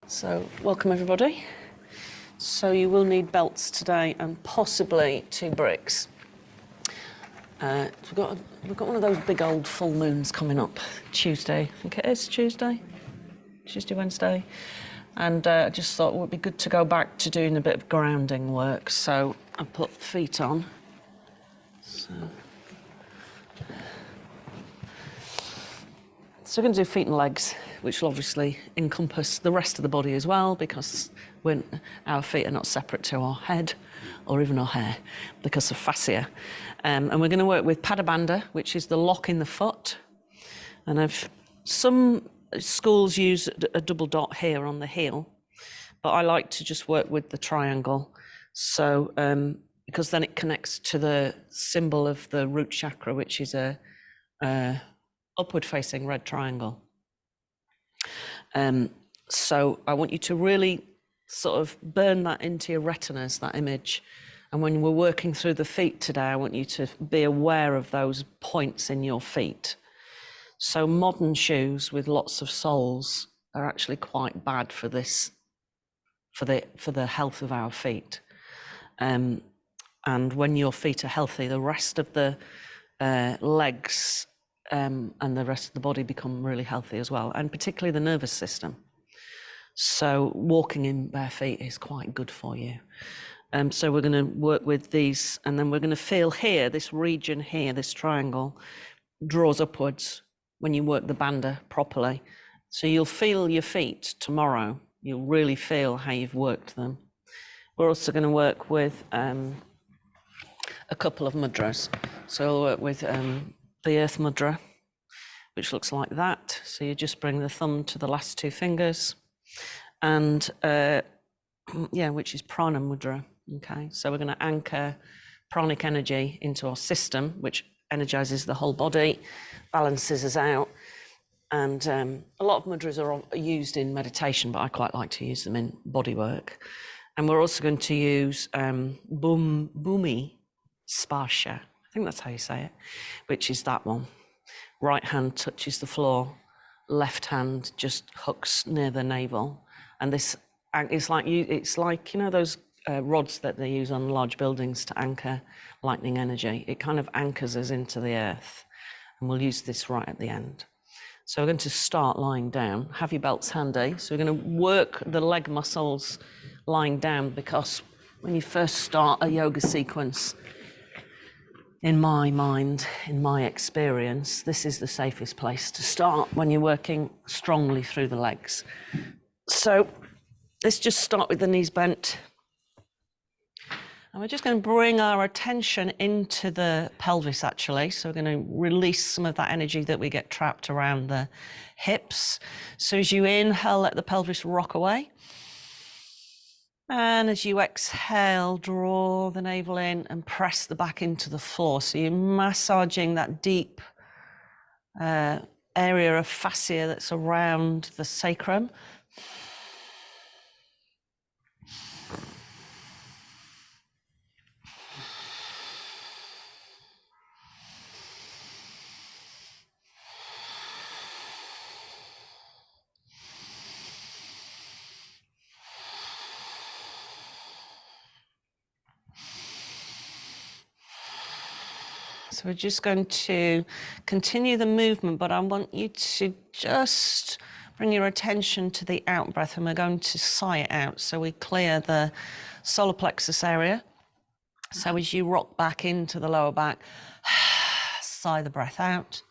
So, welcome everybody. So you will need belts today and possibly 2 bricks. We've got one of those big old full moons coming up Tuesday. I think it is Tuesday, Wednesday. And I just thought it would be good to go back to doing a bit of grounding work. So I put feet on. So we're going to do feet and legs, which will obviously encompass the rest of the body as well, because our feet are not separate to our head or even our hair because of fascia. And we're going to work with bandha, which is the lock in the foot. And some schools use a double dot here on the heel, but I like to just work with the triangle. So because then it connects to the symbol of the root chakra, which is a upward facing red triangle. So I want you to really sort of burn that into your retinas, that image. And when we're working through the feet today, I want you to be aware of those points in your feet. So modern shoes with lots of soles are actually quite bad for this, for the health of our feet. And when your feet are healthy, the rest of the legs and the rest of the body become really healthy as well, and particularly the nervous system. So walking in bare feet is quite good for you. So we're going to work with these, and then we're going to feel here, this region here, this triangle draws upwards when you work the bandha properly. So you'll feel your feet tomorrow. You'll really feel how you've worked them. We're also going to work with a couple of mudras. So we'll work with the earth mudra, which looks like that. So you just bring the thumb to the last 2 fingers, and which is prana mudra. Okay, so we're going to anchor pranic energy into our system, which energizes the whole body, balances us out. And a lot of mudras are used in meditation, but I quite like to use them in body work. And we're also going to use bhumi sparsha. I think that's how you say it, which is that one. Right hand touches the floor, left hand just hooks near the navel. And this, it's like you know those rods that they use on large buildings to anchor lightning energy. It kind of anchors us into the earth. And we'll use this right at the end. So we're going to start lying down. Have your belts handy. So we're going to work the leg muscles lying down, because when you first start a yoga sequence, in my mind, in my experience, this is the safest place to start when you're working strongly through the legs. So let's just start with the knees bent. And we're just going to bring our attention into the pelvis, actually. So we're going to release some of that energy that we get trapped around the hips. So as you inhale, let the pelvis rock away. And as you exhale, draw the navel in and press the back into the floor. So you're massaging that deep area of fascia that's around the sacrum. So we're just going to continue the movement, but I want you to just bring your attention to the out breath, and we're going to sigh it out. So we clear the solar plexus area. So as you rock back into the lower back, sigh the breath out.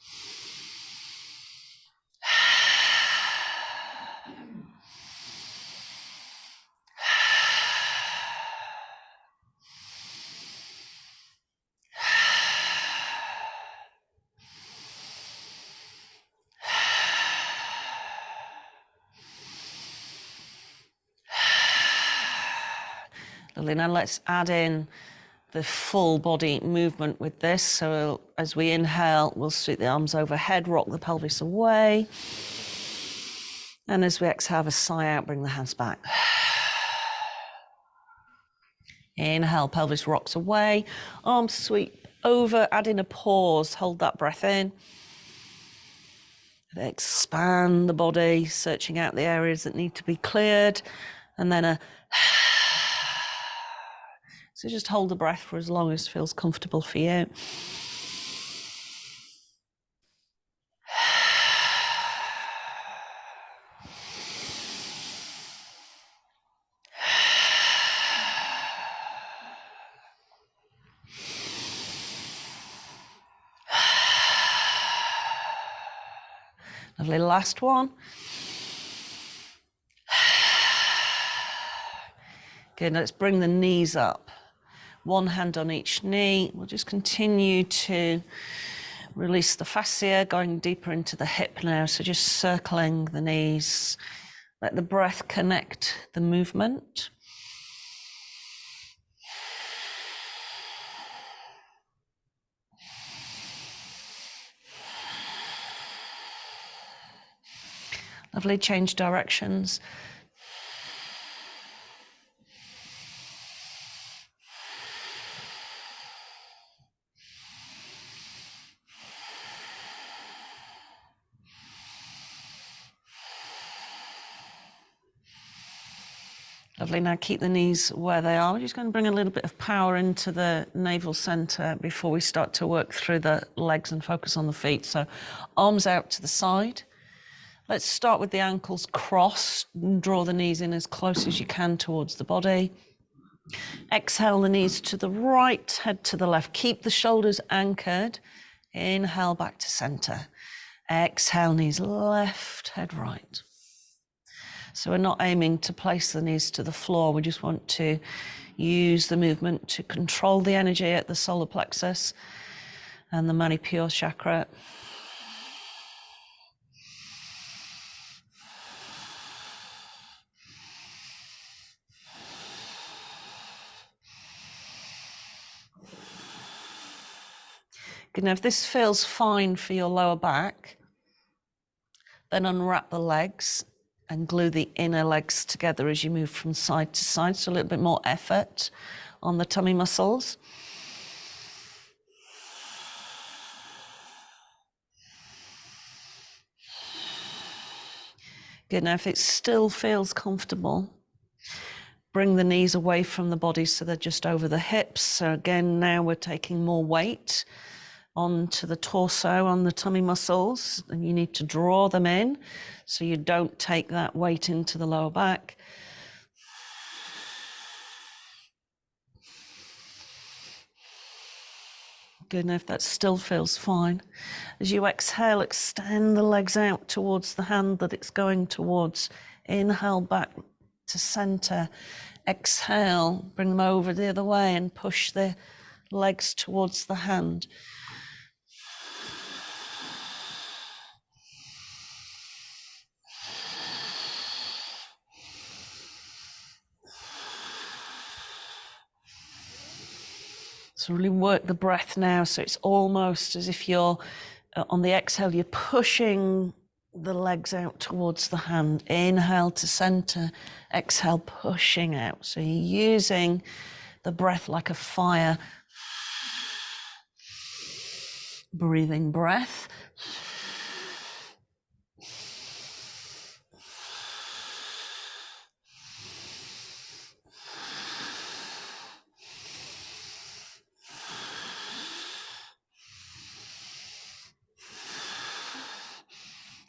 Now let's add in the full body movement with this. So as we inhale, we'll sweep the arms overhead, rock the pelvis away. And as we exhale, have a sigh out, bring the hands back. Inhale, pelvis rocks away, arms sweep over, add in a pause, hold that breath in. Expand the body, searching out the areas that need to be cleared, and then a so just hold the breath for as long as feels comfortable for you. Lovely, last one. Good, let's bring the knees up. One hand on each knee. We'll just continue to release the fascia, going deeper into the hip now. So just circling the knees. Let the breath connect the movement. Lovely, change directions. Lovely, now keep the knees where they are. We're just going to bring a little bit of power into the navel center before we start to work through the legs and focus on the feet. So arms out to the side. Let's start with the ankles crossed and draw the knees in as close as you can towards the body. Exhale the knees to the right, head to the left. Keep the shoulders anchored. Inhale back to center. Exhale, knees left, head right. So we're not aiming to place the knees to the floor. We just want to use the movement to control the energy at the solar plexus and the Manipura chakra. Good, now if this feels fine for your lower back, then unwrap the legs and glue the inner legs together as you move from side to side. So a little bit more effort on the tummy muscles. Good, now if it still feels comfortable, bring the knees away from the body so they're just over the hips. So again, now we're taking more weight onto the torso, on the tummy muscles, and you need to draw them in so you don't take that weight into the lower back. Good, now if that still feels fine, as you exhale, extend the legs out towards the hand that it's going towards. Inhale back to center. Exhale, bring them over the other way and push the legs towards the hand. So really work the breath now, so it's almost as if you're, on the exhale, you're pushing the legs out towards the hand. Inhale to center, exhale, pushing out. So you're using the breath like a fire. Breathing breath.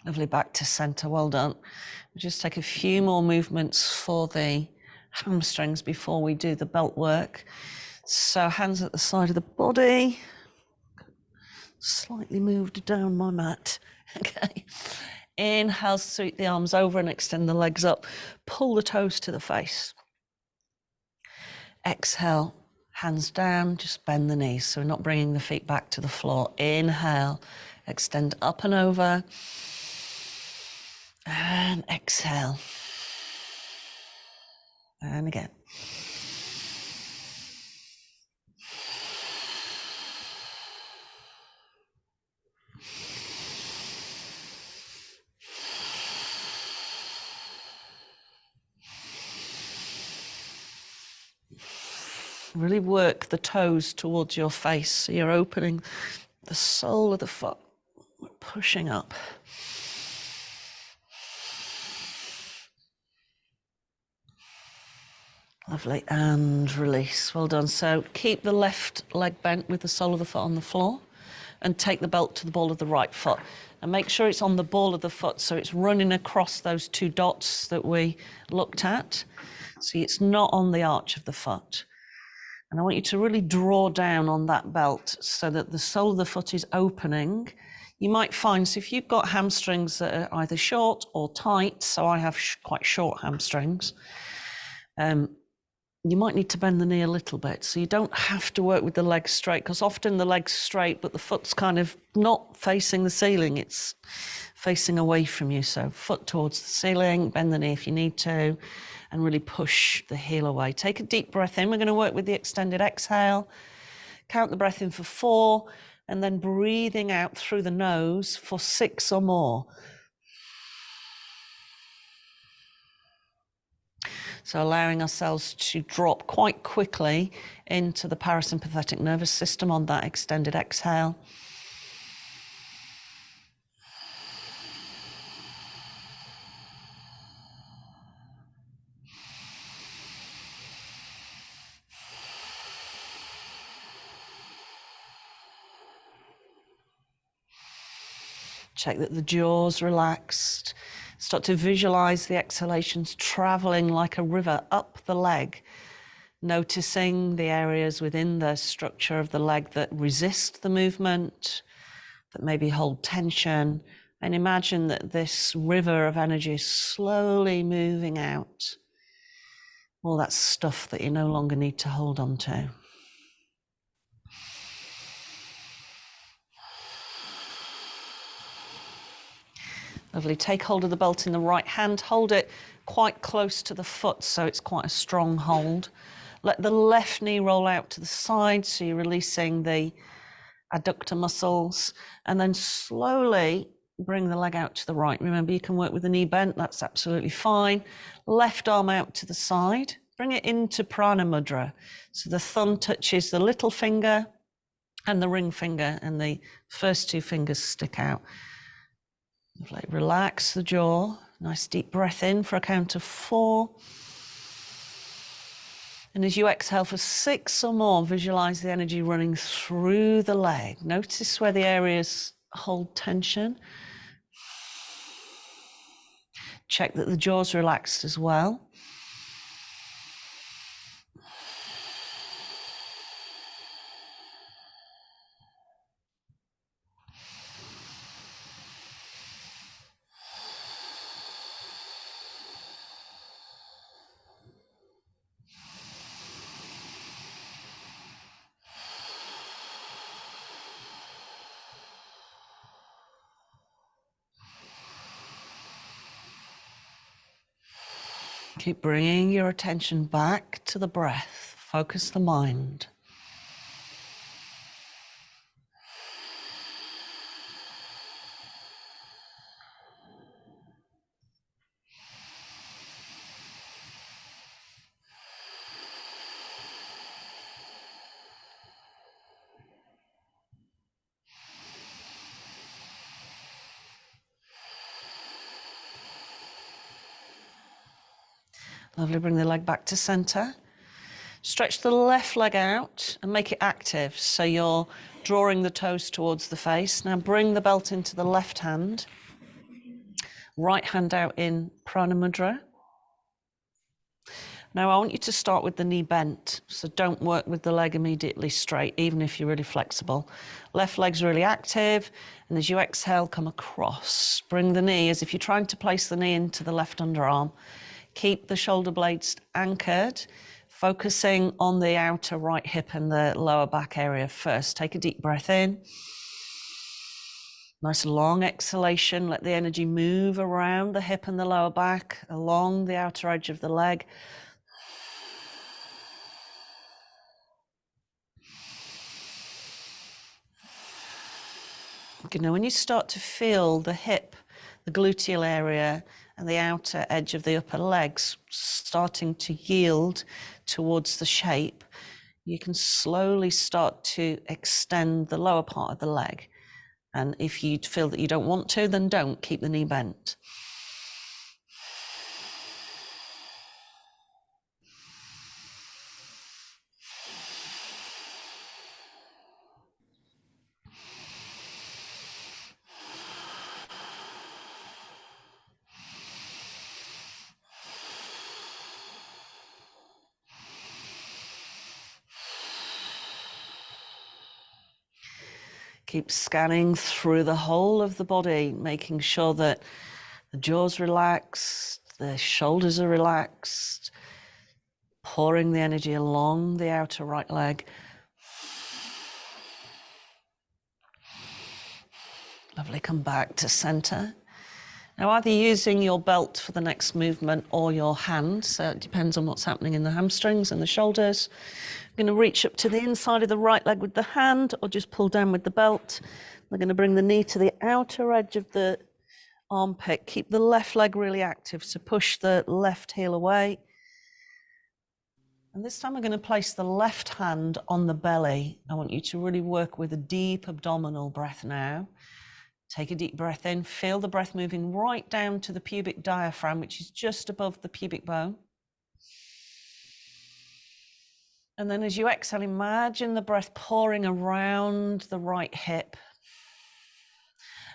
Lovely, back to center, well done. We'll just take a few more movements for the hamstrings before we do the belt work. So hands at the side of the body. Slightly moved down my mat, okay. Inhale, sweep the arms over and extend the legs up. Pull the toes to the face. Exhale, hands down, just bend the knees. So we're not bringing the feet back to the floor. Inhale, extend up and over. And exhale. And again. Really work the toes towards your face. So you're opening the sole of the foot, pushing up. Lovely, and release. Well done. So keep the left leg bent with the sole of the foot on the floor and take the belt to the ball of the right foot. And make sure it's on the ball of the foot so it's running across those two dots that we looked at. See, it's not on the arch of the foot. And I want you to really draw down on that belt so that the sole of the foot is opening. You might find, so if you've got hamstrings that are either short or tight, so I have quite short hamstrings, you might need to bend the knee a little bit. So you don't have to work with the legs straight, because often the leg's straight, but the foot's kind of not facing the ceiling. It's facing away from you. So foot towards the ceiling, bend the knee if you need to, and really push the heel away. Take a deep breath in. We're going to work with the extended exhale. Count the breath in for 4, and then breathing out through the nose for 6 or more. So allowing ourselves to drop quite quickly into the parasympathetic nervous system on that extended exhale. Check that the jaw's relaxed. Start to visualize the exhalations traveling like a river up the leg, noticing the areas within the structure of the leg that resist the movement, that maybe hold tension, and imagine that this river of energy is slowly moving out. All that stuff that you no longer need to hold on to. Lovely. Take hold of the belt in the right hand. Hold it quite close to the foot so it's quite a strong hold. Let the left knee roll out to the side so you're releasing the adductor muscles, and then slowly bring the leg out to the right. Remember, you can work with the knee bent. That's absolutely fine. Left arm out to the side. Bring it into Prana Mudra. So the thumb touches the little finger and the ring finger, and the first 2 fingers stick out. Relax the jaw. Nice deep breath in for a count of 4. And as you exhale for 6 or more, visualize the energy running through the leg. Notice where the areas hold tension. Check that the jaw's relaxed as well. Keep bringing your attention back to the breath. Focus the mind. Lovely, bring the leg back to center. Stretch the left leg out and make it active. So you're drawing the toes towards the face. Now bring the belt into the left hand. Right hand out in Prana Mudra. Now I want you to start with the knee bent. So don't work with the leg immediately straight, even if you're really flexible. Left leg's really active. And as you exhale, come across. Bring the knee as if you're trying to place the knee into the left underarm. Keep the shoulder blades anchored, focusing on the outer right hip and the lower back area first. Take a deep breath in. Nice long exhalation. Let the energy move around the hip and the lower back, along the outer edge of the leg. You know, when you start to feel the hip, the gluteal area, and the outer edge of the upper legs starting to yield towards the shape, you can slowly start to extend the lower part of the leg. And if you feel that you don't want to, then don't. Keep the knee bent. Keep scanning through the whole of the body, making sure that the jaw's relaxed, the shoulders are relaxed, pouring the energy along the outer right leg. Lovely, come back to center. Now, either using your belt for the next movement or your hand, so it depends on what's happening in the hamstrings and the shoulders. I'm going to reach up to the inside of the right leg with the hand or just pull down with the belt. We're going to bring the knee to the outer edge of the armpit. Keep the left leg really active, so push the left heel away. And this time we're going to place the left hand on the belly. I want you to really work with a deep abdominal breath now. Take a deep breath in, feel the breath moving right down to the pubic diaphragm, which is just above the pubic bone. And then as you exhale, imagine the breath pouring around the right hip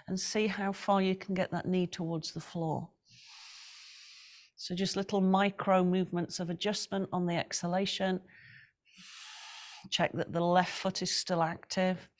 and see how far you can get that knee towards the floor. So just little micro movements of adjustment on the exhalation. Check that the left foot is still active.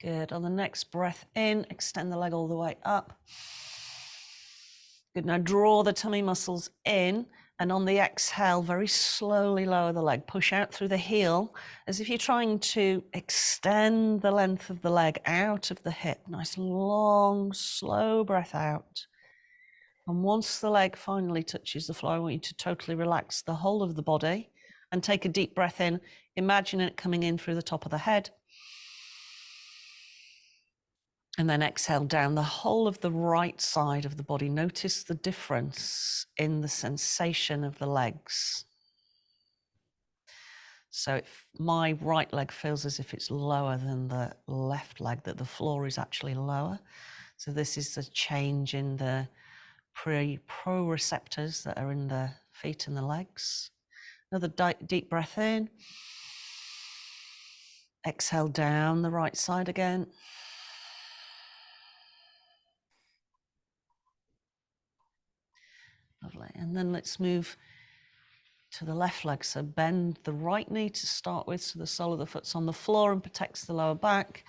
Good. On the next breath in, extend the leg all the way up. Good. Now draw the tummy muscles in, and on the exhale, very slowly lower the leg. Push out through the heel as if you're trying to extend the length of the leg out of the hip. Nice, long, slow breath out. And once the leg finally touches the floor, I want you to totally relax the whole of the body and take a deep breath in. Imagine it coming in through the top of the head. And then exhale down the whole of the right side of the body. Notice the difference in the sensation of the legs. So if my right leg feels as if it's lower than the left leg, that the floor is actually lower. So this is a change in the proprioceptors that are in the feet and the legs. Another deep breath in. Exhale down the right side again. Lovely. And then let's move to the left leg. So bend the right knee to start with, so the sole of the foot's on the floor and protects the lower back,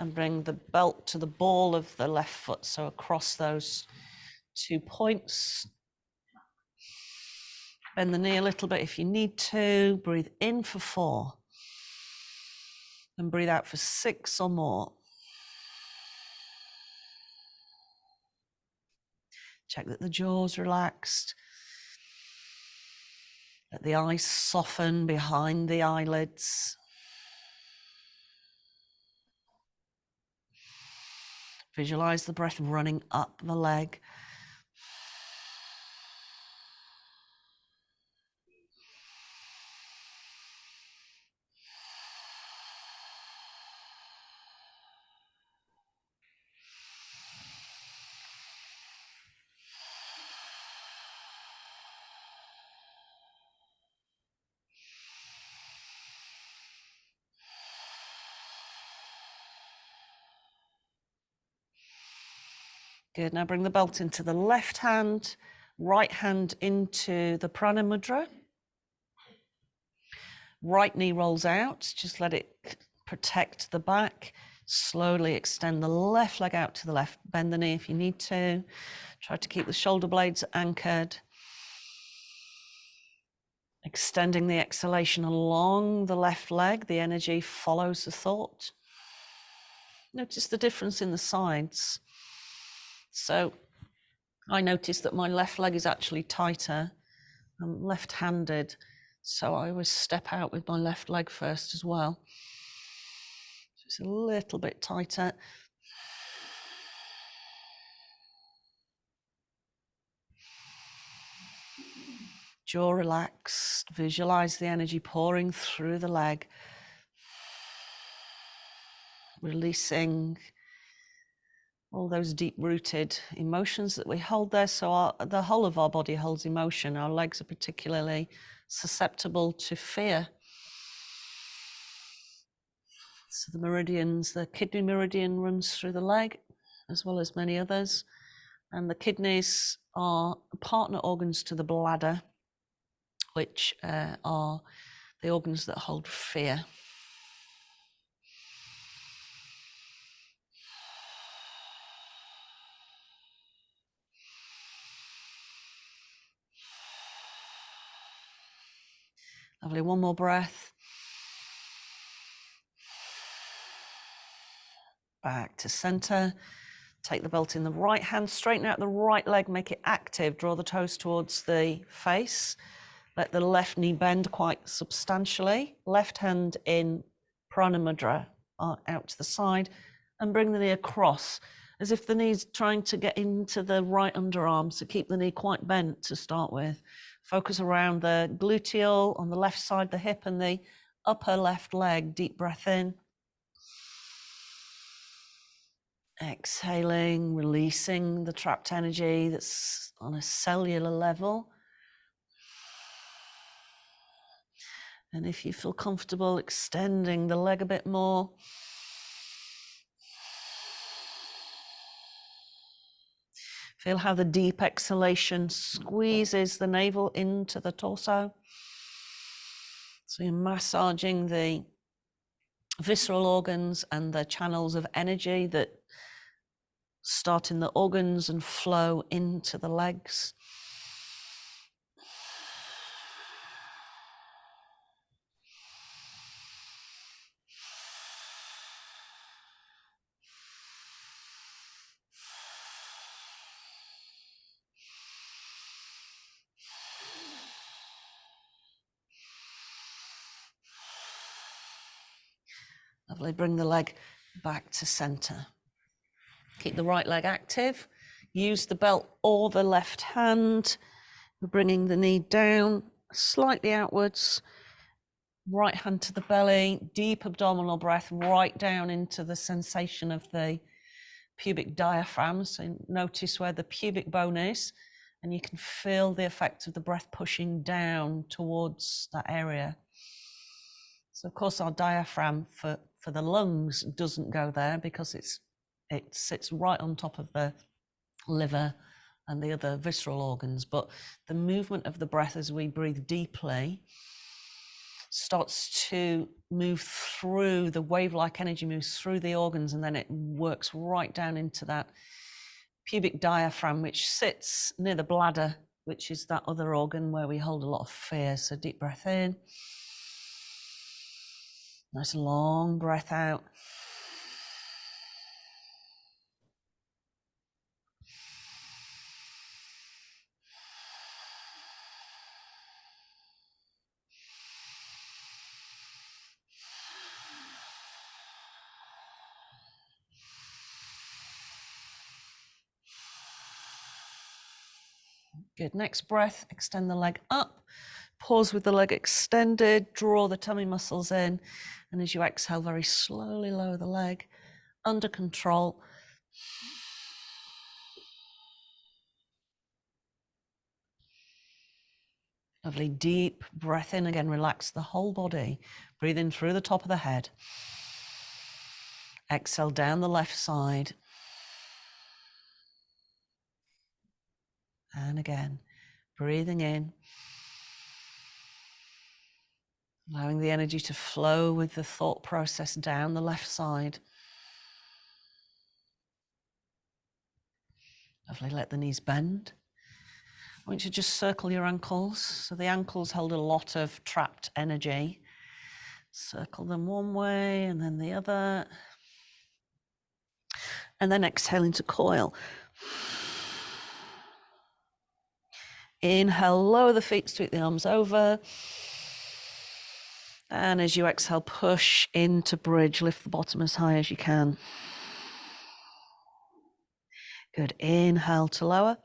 and bring the belt to the ball of the left foot, so across those 2 points. Bend the knee a little bit if you need to. Breathe in for 4 and breathe out for 6 or more. Check that the jaw's relaxed. Let the eyes soften behind the eyelids. Visualize the breath running up the leg. Good. Now bring the belt into the left hand, right hand into the prana mudra. Right knee rolls out, just let it protect the back. Slowly extend the left leg out to the left. Bend the knee if you need to. Try to keep the shoulder blades anchored. Extending the exhalation along the left leg. The energy follows the thought. Notice the difference in the sides. So I noticed that my left leg is actually tighter. I'm left-handed, so I always step out with my left leg first as well. So it's a little bit tighter. Jaw relaxed. Visualize the energy pouring through the leg. Releasing all those deep-rooted emotions that we hold there. So the whole of our body holds emotion. Our legs are particularly susceptible to fear. So the meridians, the kidney meridian runs through the leg, as well as many others. And the kidneys are partner organs to the bladder, which are the organs that hold fear. Lovely, one more breath. Back to center. Take the belt in the right hand, straighten out the right leg, make it active. Draw the toes towards the face. Let the left knee bend quite substantially. Left hand in Pranayama mudra, out to the side, and bring the knee across, as if the knee's trying to get into the right underarm. So keep the knee quite bent to start with. Focus around the gluteal on the left side, the hip, and the upper left leg. Deep breath in. Exhaling, releasing the trapped energy that's on a cellular level. And if you feel comfortable, extending the leg a bit more. Feel how the deep exhalation squeezes the navel into the torso. So you're massaging the visceral organs and the channels of energy that start in the organs and flow into the legs. Lovely, bring the leg back to center. Keep the right leg active. Use the belt or the left hand. We're bringing the knee down, slightly outwards. Right hand to the belly, deep abdominal breath, right down into the sensation of the pubic diaphragm. So notice where the pubic bone is, and you can feel the effect of the breath pushing down towards that area. So of course our diaphragm for the lungs doesn't go there because it sits right on top of the liver and the other visceral organs. But the movement of the breath as we breathe deeply starts to move through, the wave-like energy moves through the organs, and then it works right down into that pubic diaphragm, which sits near the bladder, which is that other organ where we hold a lot of fear. So deep breath in. Nice long breath out. Good, next breath, extend the leg up. Pause with the leg extended, draw the tummy muscles in, and as you exhale, very slowly lower the leg, under control. Lovely, deep breath in again, relax the whole body. Breathe in through the top of the head. Exhale down the left side. And again, breathing in. Allowing the energy to flow with the thought process down the left side. Lovely, let the knees bend. I want you to just circle your ankles. So the ankles hold a lot of trapped energy. Circle them one way and then the other. And then exhale into coil. Inhale, lower the feet, sweep the arms over. And as you exhale, push into bridge, lift the bottom as high as you can. Good, inhale to lower.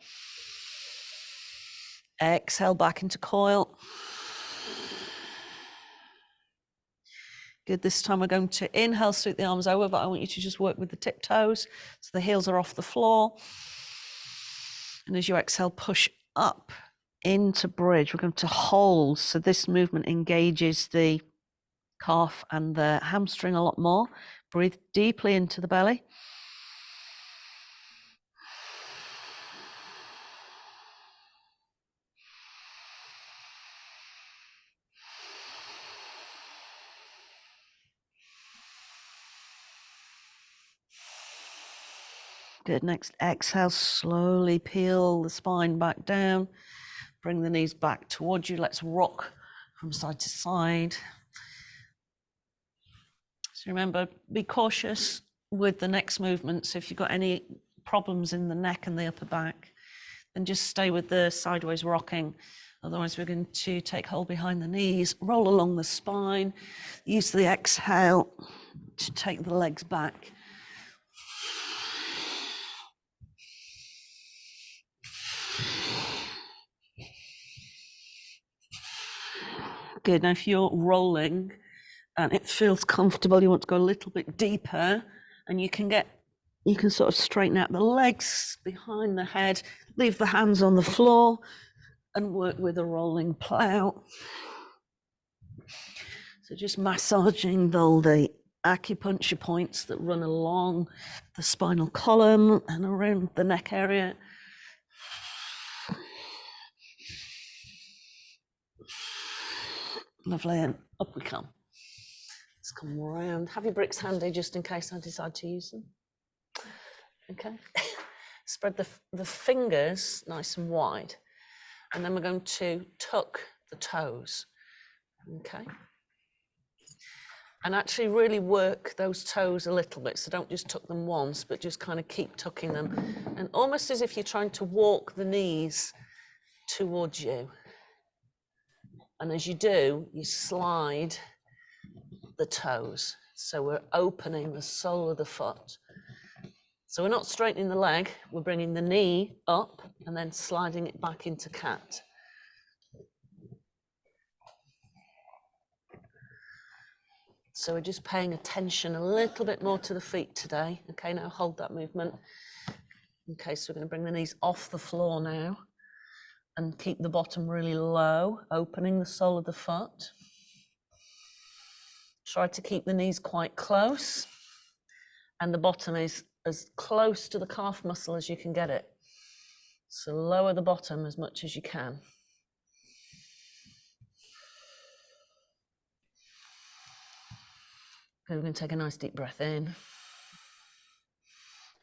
Exhale back into coil. Good. This time we're going to inhale, sweep the arms over, but I want you to just work with the tiptoes so the heels are off the floor. And as you exhale, push up into bridge. We're going to hold. So this movement engages the calf and the hamstring a lot more. Breathe deeply into the belly. Good. Next exhale, slowly peel the spine back down. Bring the knees back towards you. Let's rock from side to side. So remember, be cautious with the next movement. So if you've got any problems in the neck and the upper back, then just stay with the sideways rocking. Otherwise, we're going to take hold behind the knees, roll along the spine, use the exhale to take the legs back. Good. Now, if you're rolling and it feels comfortable, you want to go a little bit deeper, and you can sort of straighten out the legs behind the head, leave the hands on the floor, and work with a rolling plow. So just massaging the acupuncture points that run along the spinal column and around the neck area. Lovely, and up we come. Let's come around. Have your bricks handy just in case I decide to use them. Okay. Spread the fingers nice and wide, and then we're going to tuck the toes. Okay. And actually really work those toes a little bit. So don't just tuck them once, but just kind of keep tucking them. And almost as if you're trying to walk the knees towards you. And as you do, you slide the toes. So we're opening the sole of the foot. So we're not straightening the leg, we're bringing the knee up and then sliding it back into cat. So we're just paying attention a little bit more to the feet today. Okay, now hold that movement. Okay, so we're going to bring the knees off the floor now and keep the bottom really low, opening the sole of the foot. Try to keep the knees quite close, and the bottom is as close to the calf muscle as you can get it. So lower the bottom as much as you can. Okay, we're going to take a nice deep breath in.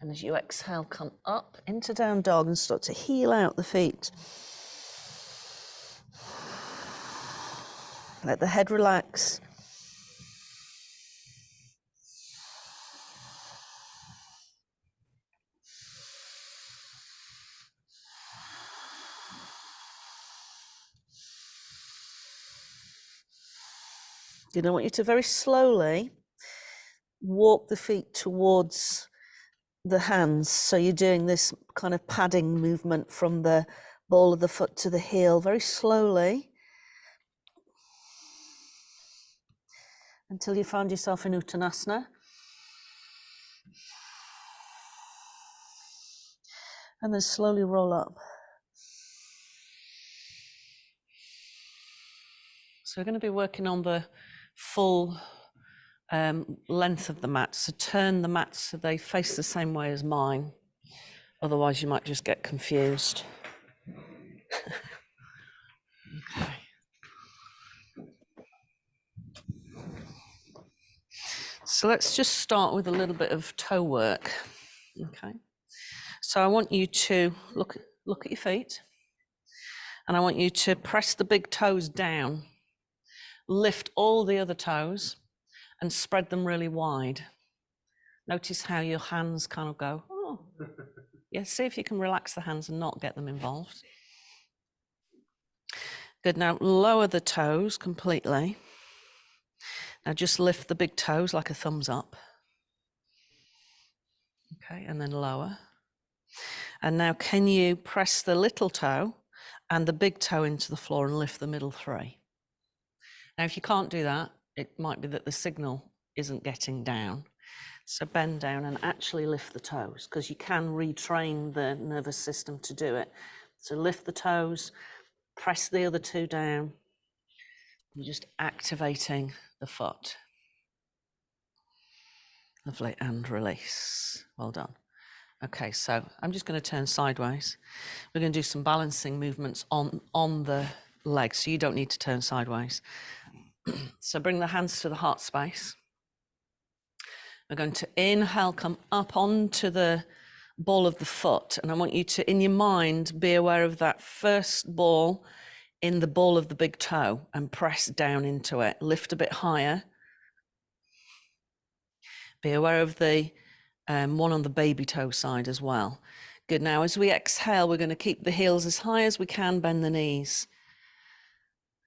And as you exhale, come up into down dog and start to heel out the feet. Let the head relax. I want you to very slowly walk the feet towards the hands. So you're doing this kind of padding movement from the ball of the foot to the heel, very slowly, until you find yourself in Uttanasana. And then slowly roll up. So we're going to be working on the full length of the mat. So turn the mat so they face the same way as mine. Otherwise you might just get confused. Okay. So let's just start with a little bit of toe work. Okay. So I want you to look at your feet, and I want you to press the big toes down, lift all the other toes, and spread them really wide. Notice how your hands kind of go, oh. Yeah, see if you can relax the hands and not get them involved. Good, now lower the toes completely. Now just lift the big toes like a thumbs up. Okay, and then lower. And now can you press the little toe and the big toe into the floor and lift the middle three? Now if you can't do that, it might be that the signal isn't getting down. So bend down and actually lift the toes, because you can retrain the nervous system to do it. So lift the toes, press the other two down. You're just activating the foot. Lovely, and release. Well done. Okay, so I'm just going to turn sideways. We're going to do some balancing movements on the legs, so you don't need to turn sideways. So bring the hands to the heart space. We're going to inhale, come up onto the ball of the foot, and I want you to, in your mind, be aware of that first ball in the ball of the big toe and press down into it. Lift a bit higher. Be aware of the one on the baby toe side as well. Good. Now, as we exhale, we're going to keep the heels as high as we can, bend the knees.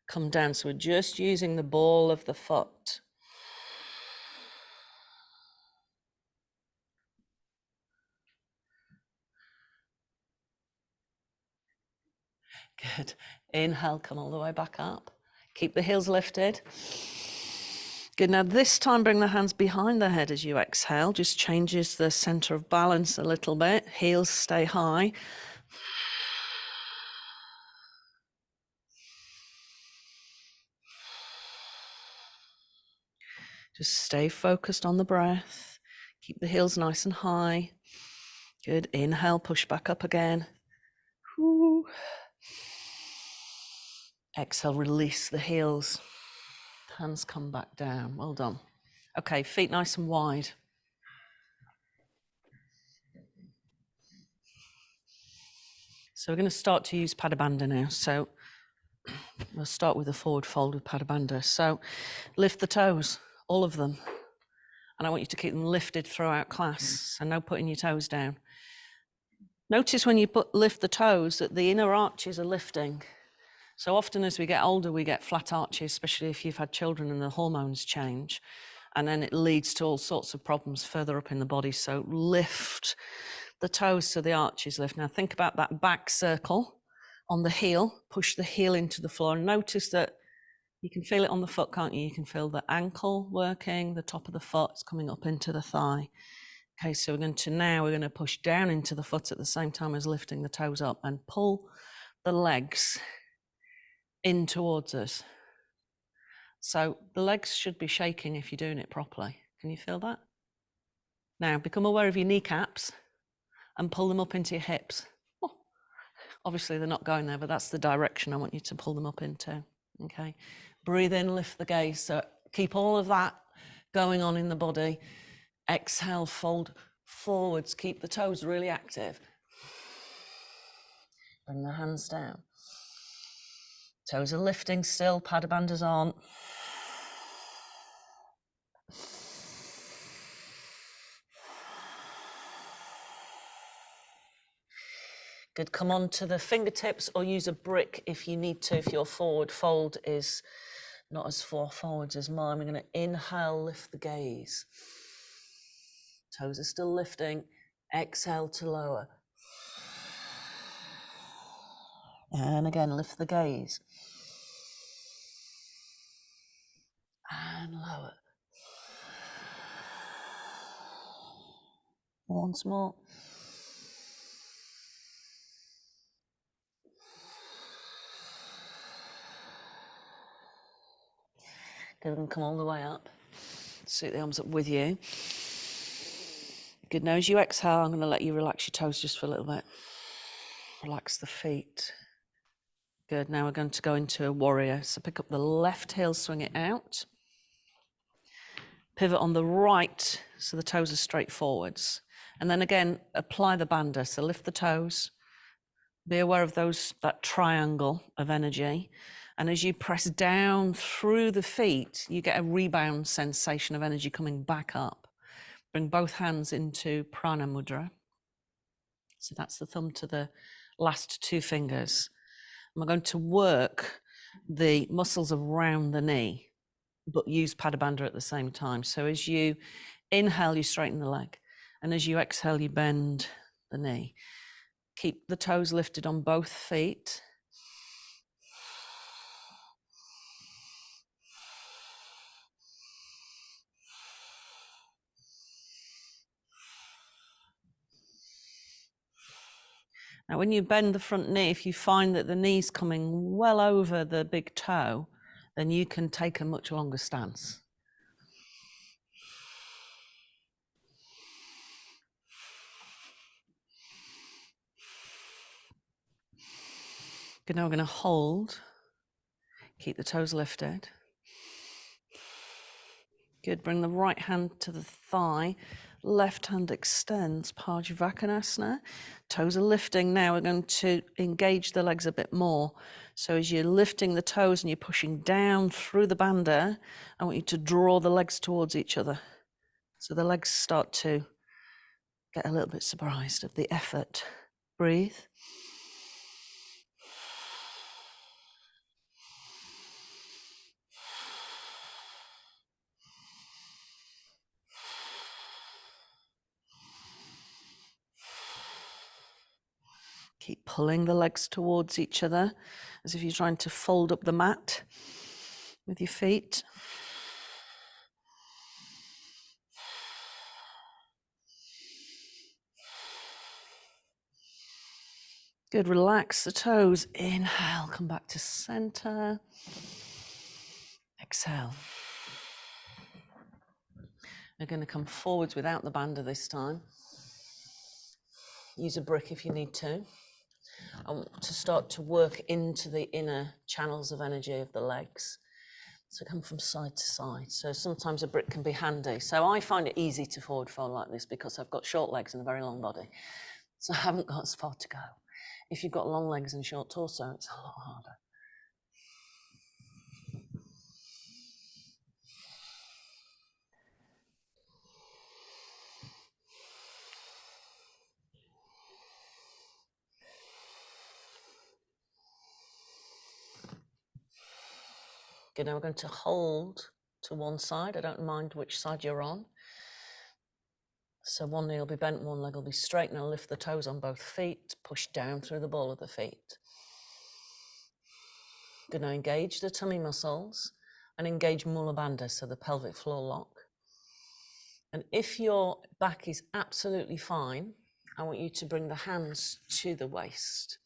Come down. So we're just using the ball of the foot. Good. Inhale, come all the way back up. Keep the heels lifted. Good. Now this time bring the hands behind the head as you exhale. Just changes the center of balance a little bit. Heels stay high. Just stay focused on the breath. Keep the heels nice and high. Good. Inhale, push back up again. Woo. Exhale, release the heels. Hands come back down. Well done. Okay, feet nice and wide. So we're going to start to use Padabandha now. So we'll start with a forward fold with Padabandha. So lift the toes, all of them. And I want you to keep them lifted throughout class, and no putting your toes down. Notice when you lift the toes that the inner arches are lifting. So often as we get older, we get flat arches, especially if you've had children and the hormones change. And then it leads to all sorts of problems further up in the body. So lift the toes so the arches lift. Now think about that back circle on the heel. Push the heel into the floor, and notice that you can feel it on the foot, can't you? You can feel the ankle working, the top of the foot is coming up into the thigh. Okay, so we're going to push down into the foot at the same time as lifting the toes up, and pull the legs in towards us. So the legs should be shaking if you're doing it properly. Can you feel that? Now become aware of your kneecaps and pull them up into your hips. Oh, obviously they're not going there, but that's the direction I want you to pull them up into. Okay, breathe in, lift the gaze. So keep all of that going on in the body. Exhale, fold forwards, keep the toes really active. Bring the hands down. Toes are lifting still, Padabandha's on. Good, come on to the fingertips, or use a brick if you need to, if your forward fold is not as far forwards as mine. We're going to inhale, lift the gaze. Toes are still lifting. Exhale to lower. And again, lift the gaze. And lower. Once more. Good, and come all the way up. Suit the arms up with you. Good, now as you exhale, I'm going to let you relax your toes just for a little bit. Relax the feet. Good, now we're going to go into a warrior. So pick up the left heel, swing it out. Pivot on the right, so the toes are straight forwards. And then again, apply the bandha. So lift the toes. Be aware of that triangle of energy. And as you press down through the feet, you get a rebound sensation of energy coming back up. Bring both hands into prana mudra. So that's the thumb to the last two fingers. And we're going to work the muscles around the knee, but use Padabandha at the same time. So as you inhale, you straighten the leg. And as you exhale, you bend the knee. Keep the toes lifted on both feet. Now, when you bend the front knee, if you find that the knee's coming well over the big toe, then you can take a much longer stance. Good, now we're going to hold. Keep the toes lifted. Good, bring the right hand to the thigh. Left hand extends, Pajavakanasana. Toes are lifting. Now we're going to engage the legs a bit more. So as you're lifting the toes and you're pushing down through the bandha, I want you to draw the legs towards each other. So the legs start to get a little bit surprised of the effort. Breathe. Keep pulling the legs towards each other as if you're trying to fold up the mat with your feet. Good, relax the toes. Inhale, come back to center. Exhale. We're going to come forwards without the bandha this time. Use a brick if you need to. I want to start to work into the inner channels of energy of the legs. So come from side to side. So sometimes a brick can be handy. So I find it easy to forward fold like this because I've got short legs and a very long body. So I haven't got as far to go. If you've got long legs and short torso, it's a lot harder. Good, now we're going to hold to one side. I don't mind which side you're on. So one knee will be bent, one leg will be straight. Now lift the toes on both feet, push down through the ball of the feet. Good, now engage the tummy muscles and engage Mula Bandha, so the pelvic floor lock. And if your back is absolutely fine, I want you to bring the hands to the waist.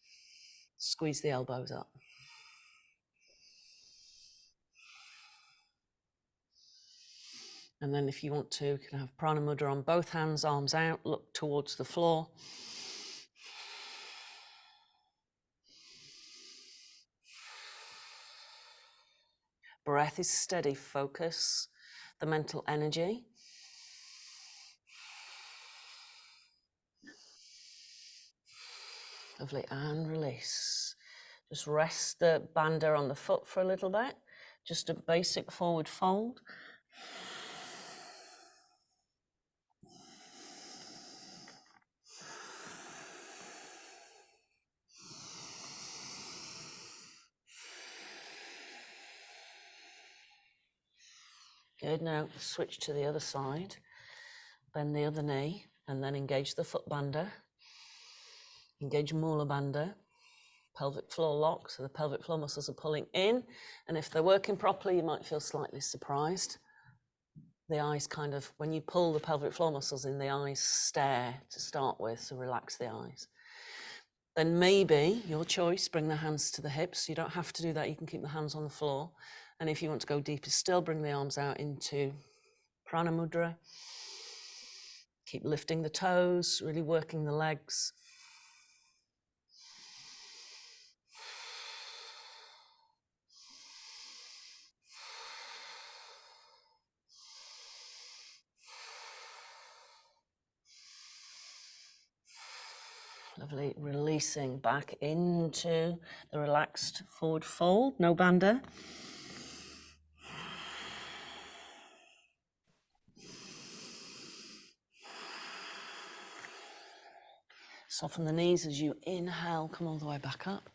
Squeeze the elbows up. And then if you want to, you can have Prana Mudra on both hands, arms out, look towards the floor. Breath is steady, focus the mental energy. Lovely, and release. Just rest the bandha on the foot for a little bit. Just a basic forward fold. Good, now switch to the other side. Bend the other knee and then engage the foot bandha. Engage Mula Bandha. Pelvic floor lock, so the pelvic floor muscles are pulling in. And if they're working properly, you might feel slightly surprised. The eyes kind of, when you pull the pelvic floor muscles in, the eyes stare to start with, so relax the eyes. Then maybe, your choice, bring the hands to the hips. You don't have to do that, you can keep the hands on the floor. And if you want to go deeper still, bring the arms out into Prana Mudra. Keep lifting the toes, really working the legs. Lovely, releasing back into the relaxed forward fold, no bandha. Soften the knees as you inhale, come all the way back up.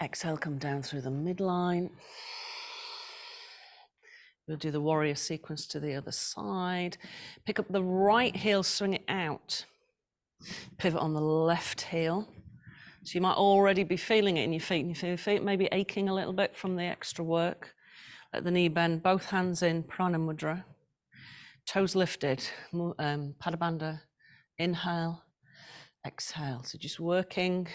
Exhale, come down through the midline. We'll do the warrior sequence to the other side. Pick up the right heel, swing it out. Pivot on the left heel. So you might already be feeling it in your feet, and you feel your feet maybe aching a little bit from the extra work. Let the knee bend, both hands in, Prana Mudra. Toes lifted, Pada Bandha. Inhale, Exhale. So just working,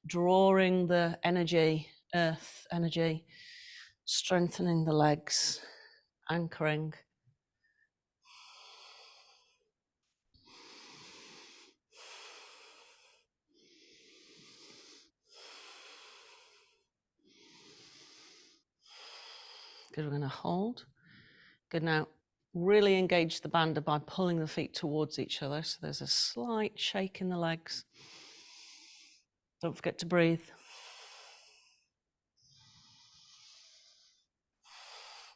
drawing the energy, earth energy, strengthening the legs, anchoring. Good, we're going to hold. Good, now really engage the bandha by pulling the feet towards each other. So there's a slight shake in the legs. Don't forget to breathe.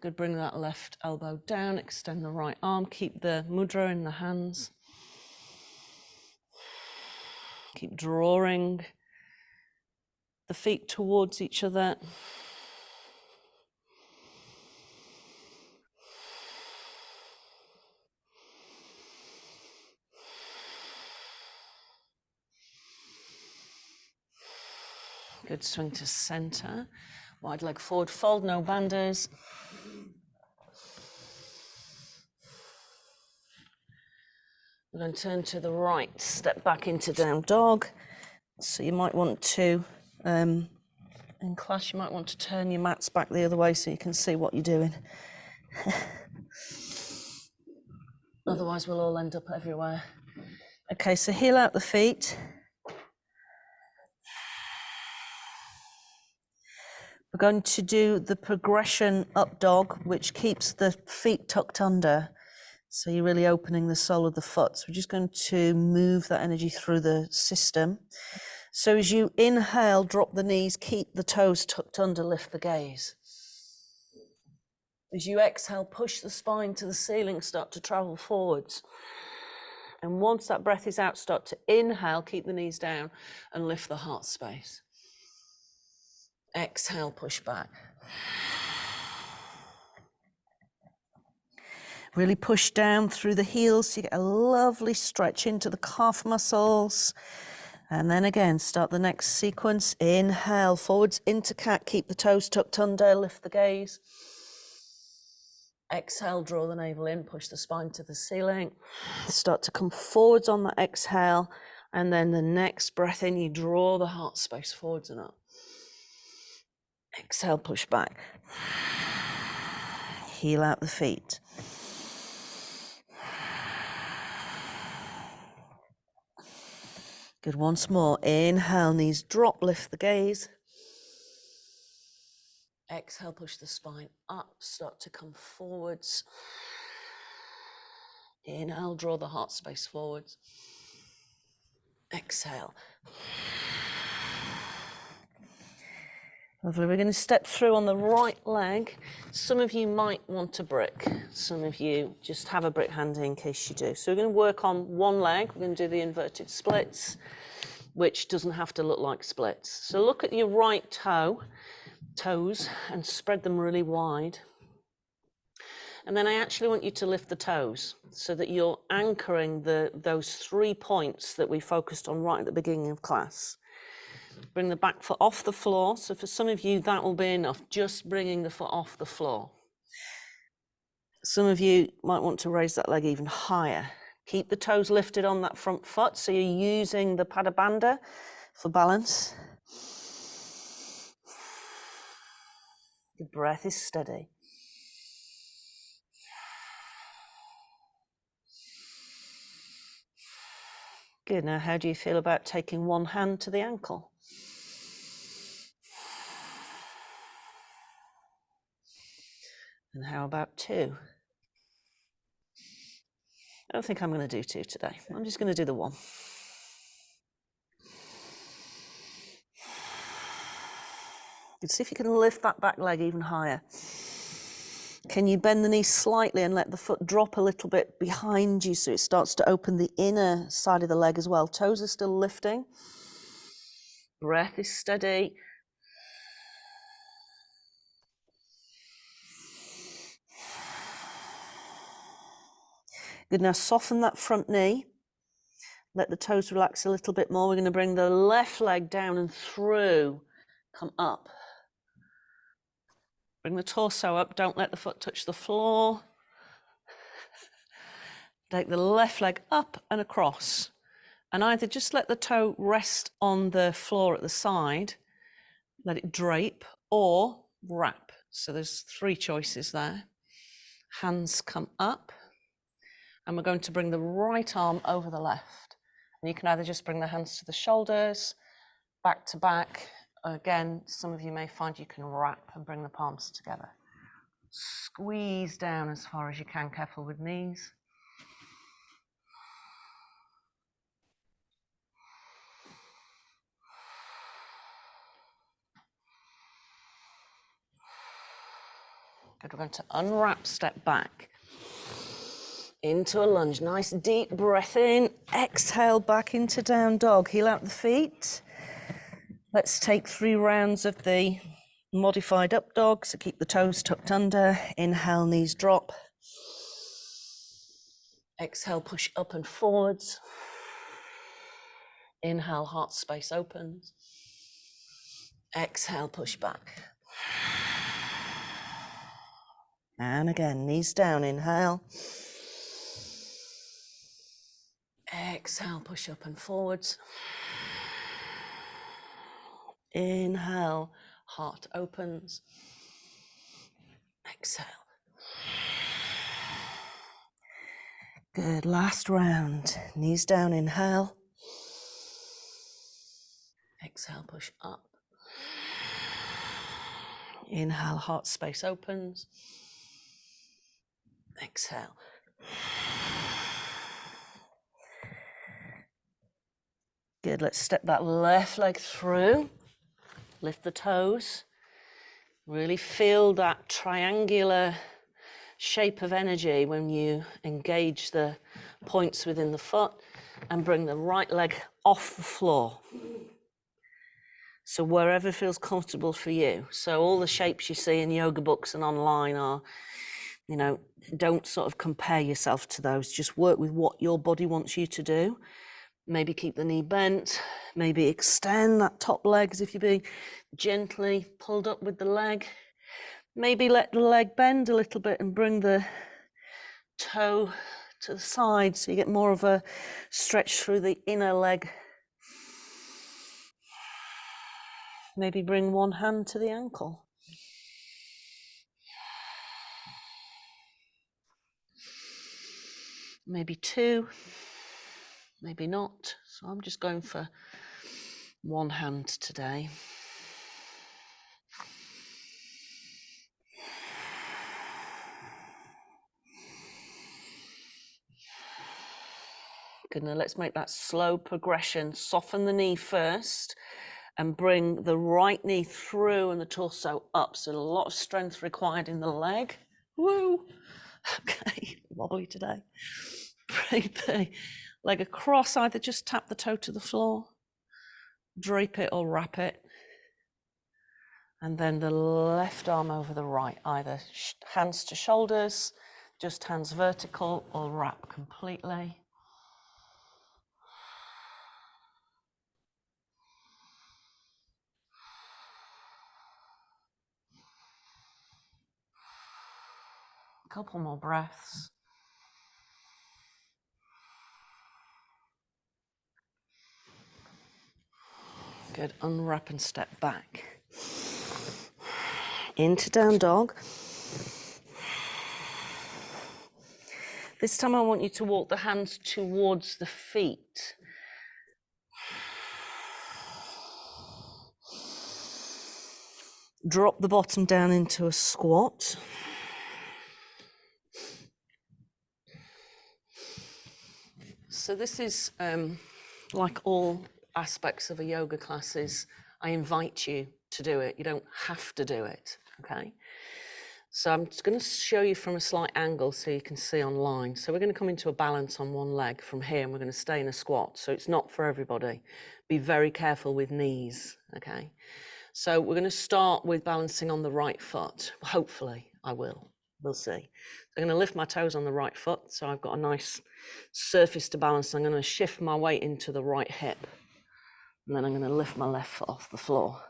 Good, bring that left elbow down, extend the right arm, keep the mudra in the hands. Keep drawing the feet towards each other. Good, swing to center. Wide leg forward fold, no bandhas. We're going to turn to the right, step back into down dog. So you might want to, in class, you might want to turn your mats back the other way so you can see what you're doing. Otherwise we'll all end up everywhere. Okay, so heel out the feet. We're going to do the progression up dog, which keeps the feet tucked under. So you're really opening the sole of the foot. So we're just going to move that energy through the system. So as you inhale, drop the knees, keep the toes tucked under, lift the gaze. As you exhale, push the spine to the ceiling, start to travel forwards. And once that breath is out, start to inhale, keep the knees down and lift the heart space. Exhale, push back. Really push down through the heels so you get a lovely stretch into the calf muscles. And then again, start the next sequence. Inhale, forwards into cat, keep the toes tucked under, lift the gaze. Exhale, draw the navel in, push the spine to the ceiling. Start to come forwards on that exhale. And then the next breath in, you draw the heart space forwards and up. Exhale, push back. Heel out the feet. Good, once more. Inhale, knees drop, lift the gaze. Exhale, push the spine up, start to come forwards. Inhale, draw the heart space forwards. Exhale. Lovely, we're going to step through on the right leg. Some of you might want a brick. Some of you just have a brick handy in case you do. So we're going to work on one leg. We're going to do the inverted splits, which doesn't have to look like splits. So look at your right toes, and spread them really wide. And then I actually want you to lift the toes so that you're anchoring those 3 points that we focused on right at the beginning of class. Bring the back foot off the floor. So for some of you, that will be enough, just bringing the foot off the floor. Some of you might want to raise that leg even higher. Keep the toes lifted on that front foot, so you're using the pada bandha for balance. The breath is steady. Good, now how do you feel about taking one hand to the ankle? And how about 2? I don't think I'm going to do 2 today. I'm just going to do the 1. Good, see if you can lift that back leg even higher. Can you bend the knee slightly and let the foot drop a little bit behind you so it starts to open the inner side of the leg as well? Toes are still lifting. Breath is steady. Good, now soften that front knee. Let the toes relax a little bit more. We're going to bring the left leg down and through. Come up. Bring the torso up. Don't let the foot touch the floor. Take the left leg up and across. And either just let the toe rest on the floor at the side, let it drape, or wrap. So there's 3 choices there. Hands come up, and we're going to bring the right arm over the left. And you can either just bring the hands to the shoulders, back to back. Again, some of you may find you can wrap and bring the palms together. Squeeze down as far as you can, careful with knees. Good, we're going to unwrap, step back into a lunge. Nice deep breath in, exhale back into down dog. Heel out the feet. Let's take 3 rounds of the modified up dog, so keep the toes tucked under. Inhale, knees drop. Exhale, push up and forwards. Inhale, heart space opens. Exhale, push back. And again, knees down, inhale. Exhale, push up and forwards. Inhale, heart opens. Exhale. Good, last round. Knees down, inhale. Exhale, push up. Inhale, heart space opens. Exhale. Good, let's step that left leg through. Lift the toes. Really feel that triangular shape of energy when you engage the points within the foot, and bring the right leg off the floor. So wherever feels comfortable for you. So all the shapes you see in yoga books and online are, you know, don't sort of compare yourself to those. Just work with what your body wants you to do. Maybe keep the knee bent, maybe extend that top leg as if you're being gently pulled up with the leg. Maybe let the leg bend a little bit and bring the toe to the side so you get more of a stretch through the inner leg. Maybe bring one hand to the ankle. Maybe 2, maybe not. So I'm just going for one hand today. Good, now let's make that slow progression. Soften the knee first and bring the right knee through and the torso up. So a lot of strength required in the leg. Woo! Okay, wobbly today. Bring the leg across, either just tap the toe to the floor, drape it or wrap it. And then the left arm over the right, either hands to shoulders, just hands vertical, or wrap completely. A couple more breaths. Good, unwrap and step back. Into down dog. This time I want you to walk the hands towards the feet. Drop the bottom down into a squat. So this is like all aspects of a yoga class, I invite you to do it. You don't have to do it, okay? So I'm just going to show you from a slight angle so you can see online. So we're going to come into a balance on one leg from here, and we're going to stay in a squat. So it's not for everybody. Be very careful with knees, okay? So we're going to start with balancing on the right foot. Hopefully I will. We'll see. So I'm going to lift my toes on the right foot. So I've got a nice surface to balance. I'm going to shift my weight into the right hip. And then I'm going to lift my left foot off the floor.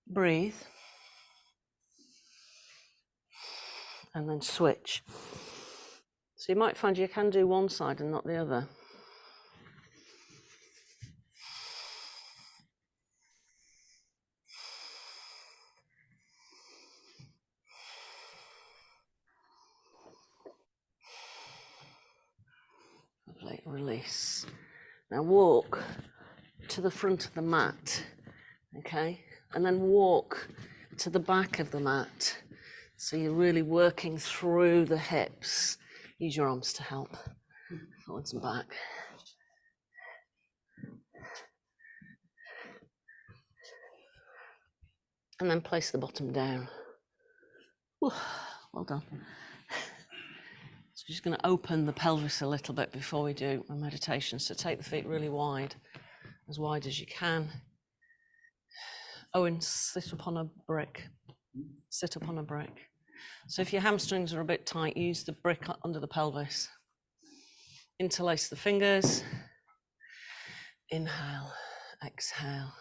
breathe, and then switch. So you might find you can do one side and not the other. Lovely, release. Now walk to the front of the mat, okay? And then walk to the back of the mat. So you're really working through the hips. Use your arms to help. Forwards and back. And then place the bottom down. Ooh, well done. So we're just going to open the pelvis a little bit before we do a meditation. So take the feet really wide as you can. Owen, sit up on a brick. Sit up on a brick. So if your hamstrings are a bit tight, use the brick under the pelvis. Interlace the fingers. Inhale, exhale.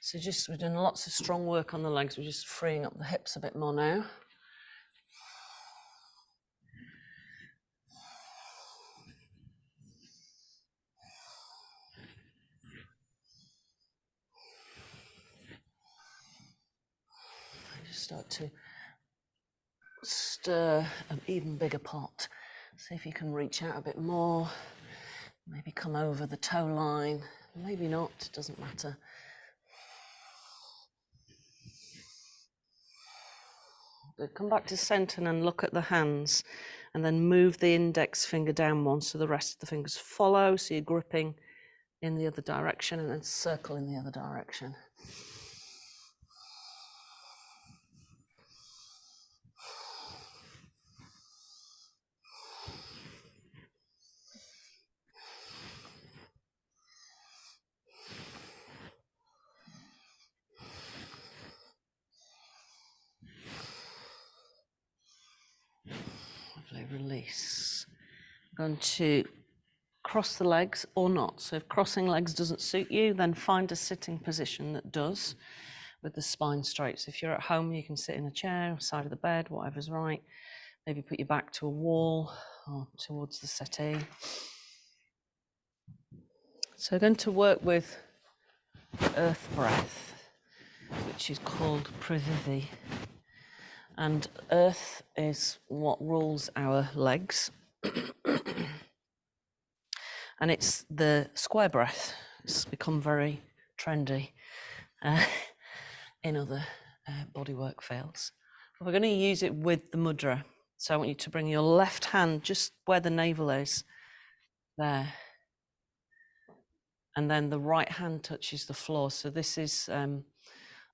So we're doing lots of strong work on the legs. We're just freeing up the hips a bit more now. Just start to stir an even bigger pot. See if you can reach out a bit more. Maybe come over the toe line. Maybe not, it doesn't matter. Come back to center and look at the hands, and then move the index finger down one so the rest of the fingers follow. So you're gripping in the other direction and then circle in the other direction. Lovely, release. I'm going to cross the legs or not. So if crossing legs doesn't suit you, then find a sitting position that does, with the spine straight. So if you're at home, you can sit in a chair, side of the bed, whatever's right. Maybe put your back to a wall or towards the settee. So we're going to work with earth breath, which is called Pravithi. And earth is what rules our legs. And it's the square breath. It's become very trendy in other bodywork fields. We're going to use it with the mudra. So I want you to bring your left hand just where the navel is, there. And then the right hand touches the floor. So this is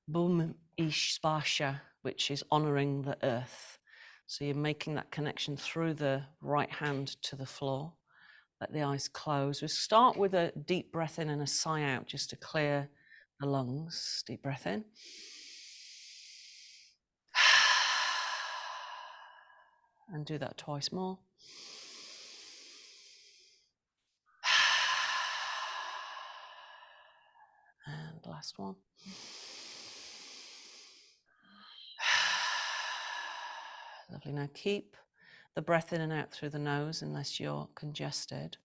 Bhum Ish Sparsha, which is honoring the earth. So you're making that connection through the right hand to the floor. Let the eyes close. We'll start with a deep breath in and a sigh out just to clear the lungs. Deep breath in. And do that twice more. And last one. Lovely. Now keep the breath in and out through the nose unless you're congested.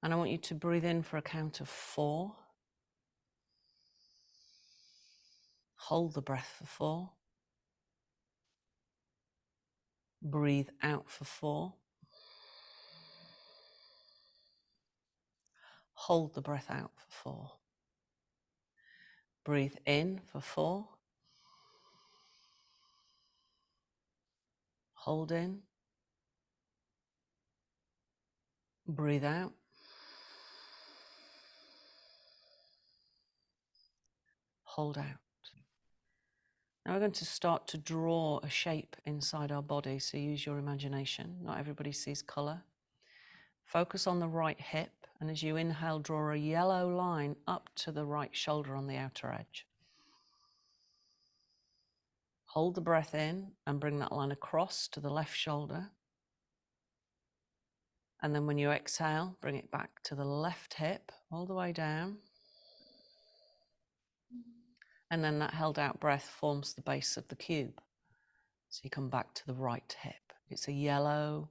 And I want you to breathe in for a count of 4. Hold the breath for 4. Breathe out for 4. Hold the breath out for 4. Breathe in for 4. Hold in. Breathe out. Hold out. Now we're going to start to draw a shape inside our body, so use your imagination. Not everybody sees colour. Focus on the right hip, and as you inhale, draw a yellow line up to the right shoulder on the outer edge. Hold the breath in and bring that line across to the left shoulder. And then when you exhale, bring it back to the left hip, all the way down. And then that held out breath forms the base of the cube. So you come back to the right hip. It's a yellow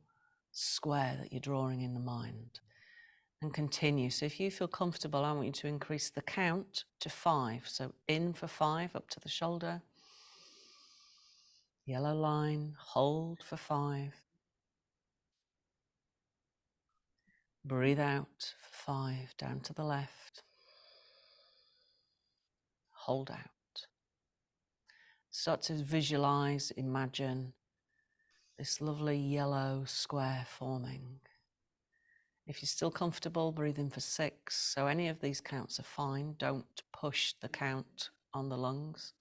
square that you're drawing in the mind. And continue. So if you feel comfortable, I want you to increase the count to 5. So in for 5, up to the shoulder. Yellow line, hold for 5. Breathe out for 5, down to the left. Hold out. Start to visualize, imagine this lovely yellow square forming. If you're still comfortable, breathe in for 6. So any of these counts are fine. Don't push the count on the lungs.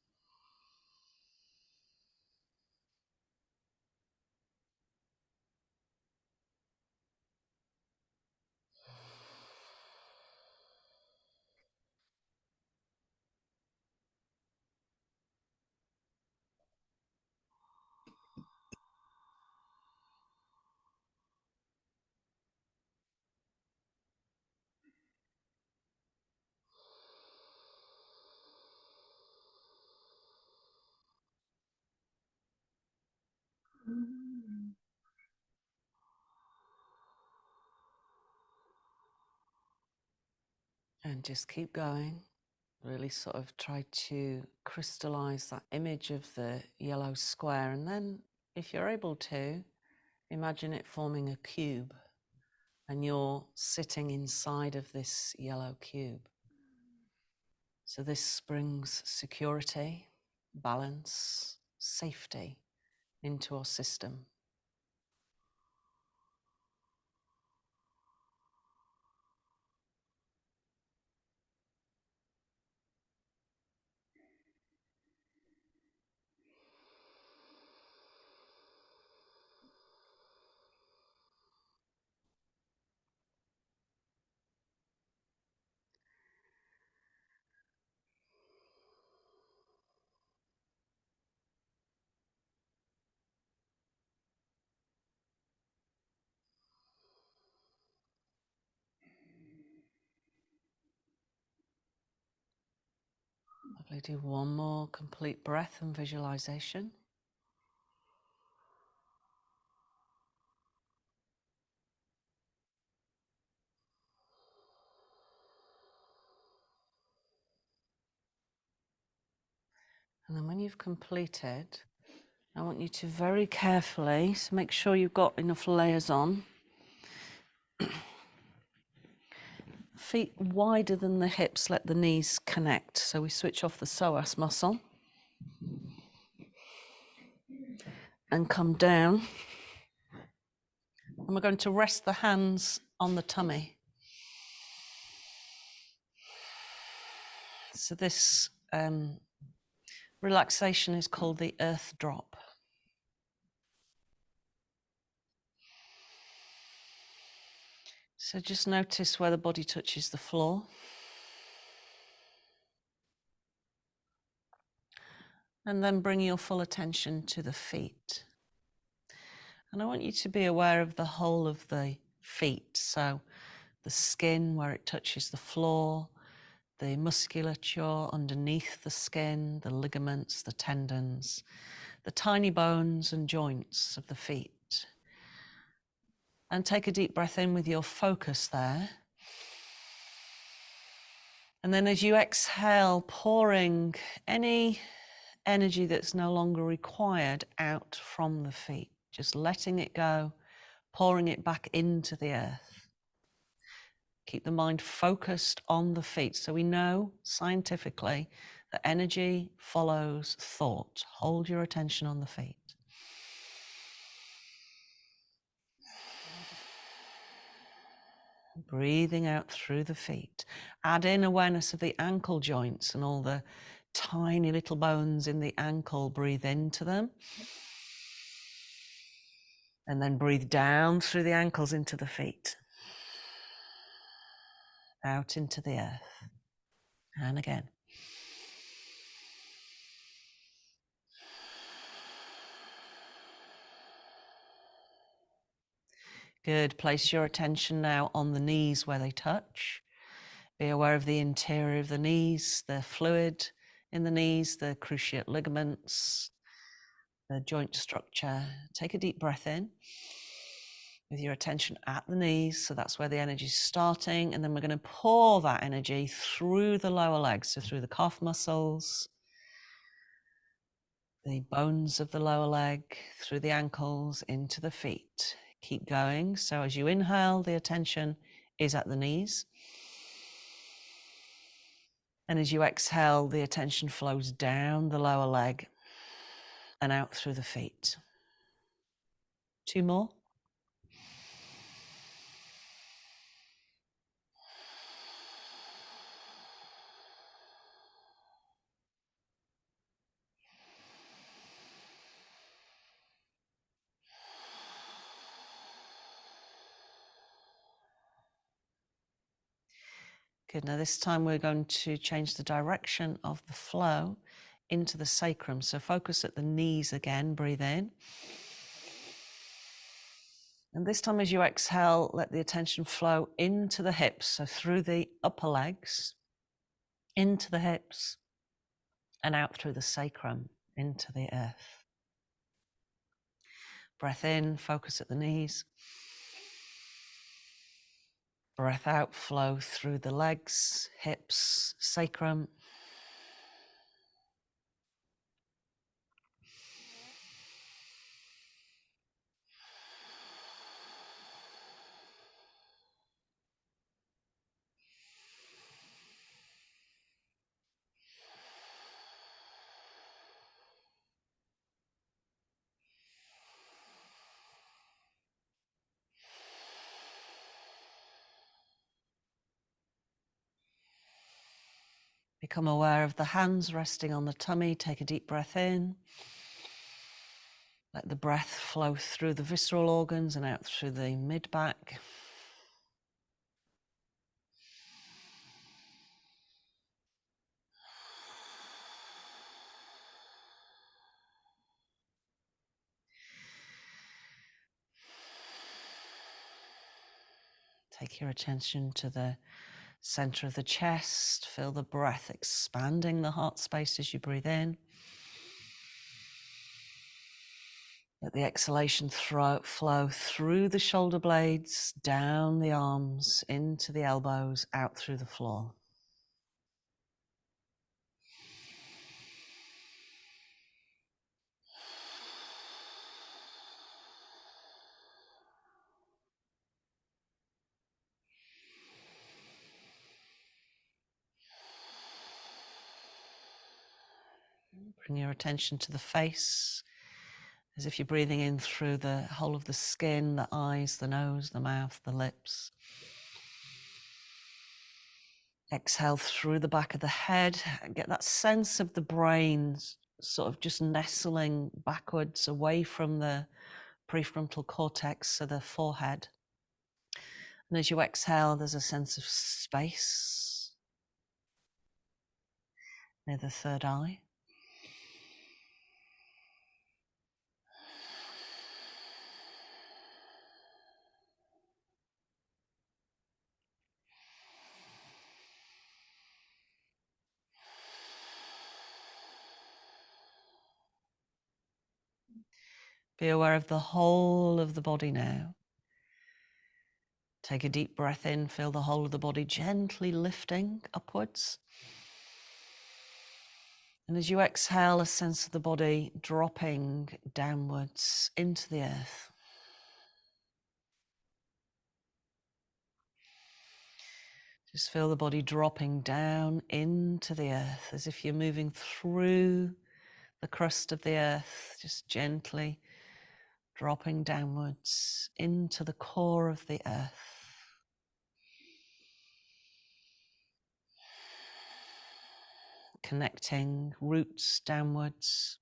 And just keep going. Really sort of try to crystallize that image of the yellow square. And then if you're able to, imagine it forming a cube and you're sitting inside of this yellow cube. So this brings security, balance, safety into our system. Lovely. Do one more complete breath and visualization. And then when you've completed, I want you to very carefully, so make sure you've got enough layers on. Feet wider than the hips, let the knees connect. So we switch off the psoas muscle. And come down. And we're going to rest the hands on the tummy. So this relaxation is called the earth drop. So just notice where the body touches the floor. And then bring your full attention to the feet. And I want you to be aware of the whole of the feet. So the skin where it touches the floor, the musculature underneath the skin, the ligaments, the tendons, the tiny bones and joints of the feet. And take a deep breath in with your focus there. And then as you exhale, pouring any energy that's no longer required out from the feet, just letting it go, pouring it back into the earth. Keep the mind focused on the feet. So we know scientifically that energy follows thought. Hold your attention on the feet. Breathing out through the feet. Add in awareness of the ankle joints and all the tiny little bones in the ankle. Breathe into them. And then breathe down through the ankles into the feet. Out into the earth. And again. Good. Place your attention now on the knees where they touch. Be aware of the interior of the knees, the fluid in the knees, the cruciate ligaments, the joint structure. Take a deep breath in with your attention at the knees. So that's where the energy is starting. And then we're going to pour that energy through the lower legs. So through the calf muscles, the bones of the lower leg, through the ankles, into the feet. Keep going. So as you inhale, the attention is at the knees. And as you exhale, the attention flows down the lower leg and out through the feet. 2 more. Good. Now this time we're going to change the direction of the flow into the sacrum. So focus at the knees again, breathe in. And this time as you exhale, let the attention flow into the hips. So through the upper legs, into the hips, and out through the sacrum, into the earth. Breath in, focus at the knees. Breath out, flow through the legs, hips, sacrum. Become aware of the hands resting on the tummy. Take a deep breath in. Let the breath flow through the visceral organs and out through the mid-back. Take your attention to the center of the chest. Feel the breath expanding the heart space as you breathe in. Let the exhalation flow through the shoulder blades, down the arms, into the elbows, out through the floor. Bring your attention to the face, as if you're breathing in through the whole of the skin, the eyes, the nose, the mouth, the lips. Exhale through the back of the head. Get that sense of the brain sort of just nestling backwards away from the prefrontal cortex, so the forehead. And as you exhale, there's a sense of space near the third eye. Be aware of the whole of the body now. Take a deep breath in, feel the whole of the body gently lifting upwards. And as you exhale, a sense of the body dropping downwards into the earth. Just feel the body dropping down into the earth, as if you're moving through the crust of the earth, just gently dropping downwards into the core of the earth. Connecting roots downwards.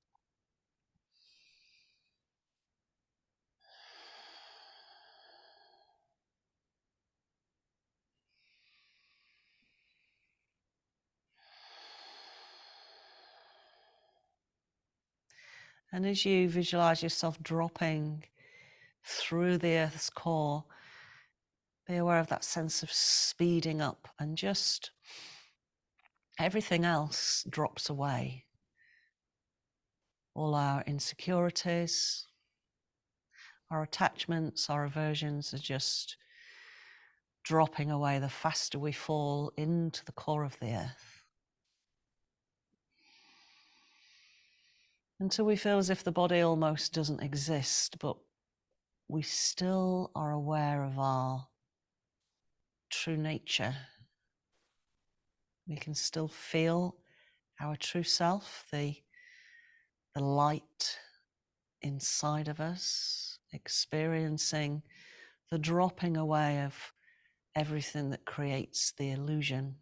And as you visualize yourself dropping through the earth's core, be aware of that sense of speeding up and just everything else drops away. All our insecurities, our attachments, our aversions are just dropping away the faster we fall into the core of the earth. Until we feel as if the body almost doesn't exist, but we still are aware of our true nature. We can still feel our true self, the light inside of us, experiencing the dropping away of everything that creates the illusion.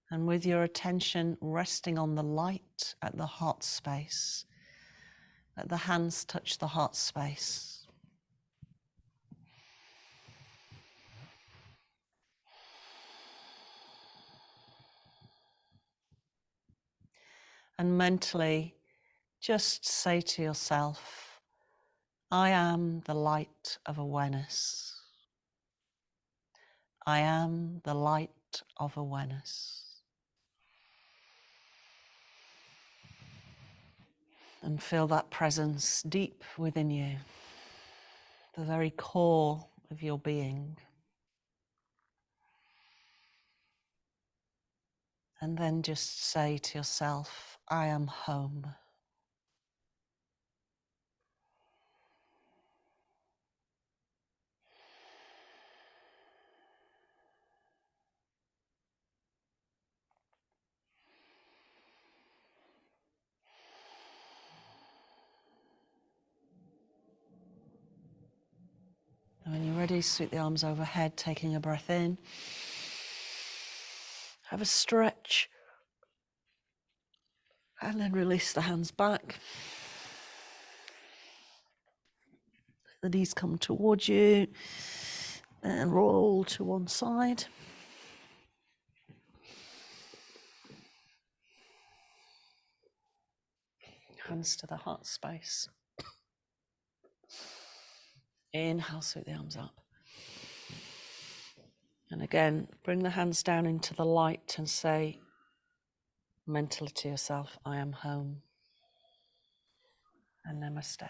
And with your attention resting on the light at the heart space, let the hands touch the heart space. And mentally, just say to yourself, I am the light of awareness. I am the light of awareness. And feel that presence deep within you, the very core of your being. And then just say to yourself, I am home. And when you're ready, sweep the arms overhead, taking a breath in. Have a stretch. And then release the hands back. The knees come towards you and roll to one side. Hands to the heart space. Inhale, sweep the arms up. And again, bring the hands down into the light and say mentally to yourself, I am home. And namaste.